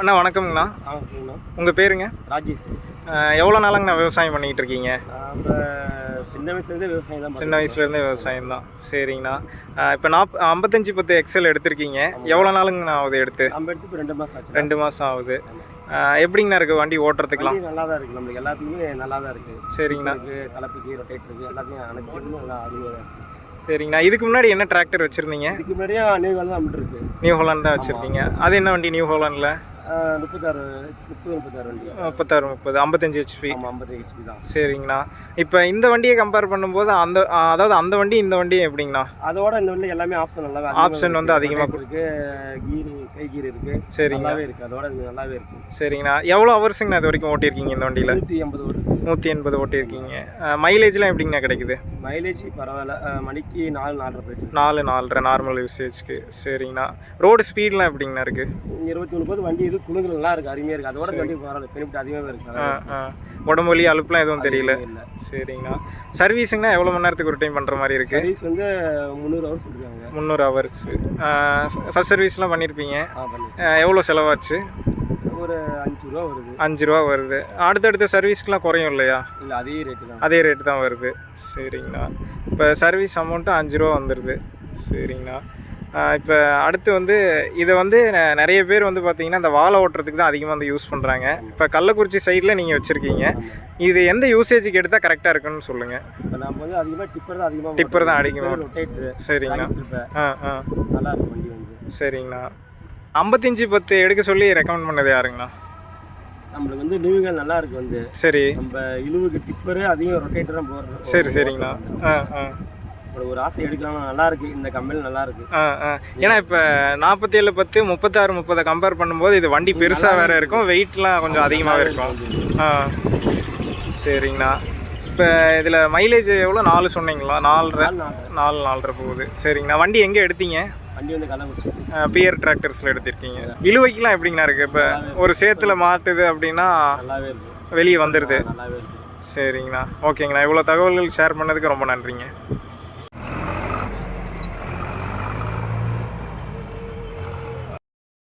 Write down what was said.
அண்ணா வணக்கம்ண்ணா. உங்கள் பேருங்க? ராஜேஷ். எவ்வளோ நாளாங்கண்ணா விவசாயம் பண்ணிகிட்டு இருக்கீங்க? சின்ன வயசுலேருந்தே விவசாயம் தான். சின்ன வயசுலேருந்தே விவசாயம் தான். சரிங்கண்ணா. இப்போ 5510 எக்ஸல் எடுத்திருக்கீங்க. எவ்வளோ நாளுங்கண்ணா ஆகுது எடுத்து? நம்ம எடுத்து இப்போ 2 மாதம் ஆச்சு. 2 மாதம் ஆகுது. எப்படிங்கண்ணா இருக்குது வண்டி ஓட்டுறதுக்குலாம்? நல்லா தான் இருக்குது, நம்மளுக்கு எல்லாத்துக்குமே நல்லா தான் இருக்குது. சரிங்கண்ணா. கலப்புக்கு ரொட்டேட்டருக்கு எல்லாத்தையும் அனுப்பிட்டு நல்லா அருமையாக இருக்குது. சரிங்கண்ணா. இதுக்கு முன்னாடி என்ன டிராக்டர் வச்சுருந்தீங்க? இதுக்கு முன்னாடியே நியூ ஹாலண்ட் தான் இருக்குது. நியூ ஹாலண்ட் தான் வச்சுருக்கீங்க. அது என்ன வண்டி நியூ ஹாலண்டில்? 36 வண்டி. 36 55 HP. 55 HP தான். சரிங்கண்ணா. இப்போ இந்த வண்டியை கம்பேர் பண்ணும்போது அதாவது அந்த வண்டி இந்த வண்டியும் எப்படிங்கண்ணா? அதோட இந்த வண்டி எல்லாமே ஆப்ஷன் நல்லாவே ஆப்ஷன் வந்து அதிகமாக இருக்குது. கை கீர் இருக்குது. சரிங்க, நல்லாவே இருக்குது. அதோட இது நல்லாவே இருக்குது. சரிங்கண்ணா. எவ்வளோ ஹவர்ஸுங்கண்ணா இது வரைக்கும் ஓட்டியிருக்கீங்க இந்த வண்டியில்? 180 வருது. 180 ஓட்டியிருக்கீங்க. மைலேஜ்லாம் எப்படிங்கண்ணா கிடைக்குது? மைலேஜ் பரவாயில்ல, மணிக்கு 4-4.5 போயிட்டு 4-4.5 நார்மல் யூசேஜ்க்கு. சரிங்கண்ணா. ரோடு ஸ்பீட்லாம் எப்படிங்கண்ணா இருக்குது? 23 வண்டி இது குழுங்கள் நல்லா இருக்குது, அருமையாக இருக்குது. அதோட வண்டி பரவாயில்ல, பெனிஃபிட் அதிகமாக இருக்குது. உடம்பு வலி அலுப்புலாம் எதுவும் தெரியல? சரிங்கண்ணா. சர்வீஸுங்கண்ணா எவ்வளோ மணி நேரத்துக்கு ஒரு டைம் பண்ணுற மாதிரி இருக்குது? சர்வீஸ் வந்து 300 ஹவர்ஸ் சொல்லிருக்காங்க. 300 ஹவர்ஸ். ஃபஸ்ட் சர்வீஸ்லாம் பண்ணியிருப்பீங்க. எவ்வளோ செலவாச்சு? ஒரு 5 ரூபா வருது. 5 ரூபா வருது. அடுத்தடுத்த சர்வீஸ்க்குலாம் குறையும் இல்லையா? இல்லை, அதே ரேட்டு தான். அதே ரேட்டு தான் வருது. சரிங்கண்ணா. இப்போ சர்வீஸ் அமௌண்ட்டு 5 ரூபா வந்துடுது. சரிங்கண்ணா. இப்போ அடுத்து வந்து இதை வந்து நிறைய பேர் வந்து பார்த்திங்கன்னா இந்த வாழை ஓட்டுறதுக்கு தான் அதிகமாக வந்து யூஸ் பண்ணுறாங்க. இப்போ கள்ளக்குறிச்சி சைடில் நீங்கள் வச்சுருக்கீங்க. இது எந்த யூசேஜுக்கு எடுத்தால் கரெக்டாக இருக்குன்னு சொல்லுங்கள். இப்போ நம்ம வந்து அதிகமாக டிப்பர் தான் அதிகமாக. சரிங்கண்ணா. நல்லா இருக்கும் வண்டி வந்து. சரிங்கண்ணா. 5510 எடுக்க சொல்லி ரெக்கமெண்ட் பண்ணது யாருங்கண்ணா? நம்மளுக்கு வந்து நியூகள் நல்லா இருக்குது வந்து. சரி, நம்ம இழுவுக்கு டிப்பரு அதிகம் ரொட்டேட்டர் தான் போடுறோம். சரிங்கண்ணா. ஒரு ஆசை எடுக்கலாம், நல்லா இருக்கு இந்த கம்பெனி, நல்லா இருக்கு. ஏன்னா இப்போ 4710 3630 கம்பேர் பண்ணும்போது இது வண்டி பெருசாக வேற இருக்கும், வெயிட்லாம் கொஞ்சம் அதிகமாகவே இருக்கும். சரிங்கண்ணா. இப்போ இதில் மைலேஜ் எவ்வளோ? 4 சொன்னீங்களா? 4.5 போகுது. சரிங்கண்ணா. வண்டி எங்கே எடுத்தீங்க? வண்டி வந்து கள்ளக்குறிச்சி பியர் டிராக்டர்ஸில் எடுத்திருக்கீங்க. இழுவைக்கெலாம் எப்படிங்கண்ணா இருக்குது? இப்போ ஒரு சேத்துல மாட்டுது அப்படின்னா நல்லாவே இருக்கு, வெளியே வந்துடுது. நல்லாவே இருக்கு. சரிங்கண்ணா. ஓகேங்கண்ணா. இவ்வளோ தகவல்கள் ஷேர் பண்ணதுக்கு ரொம்ப நன்றிங்க.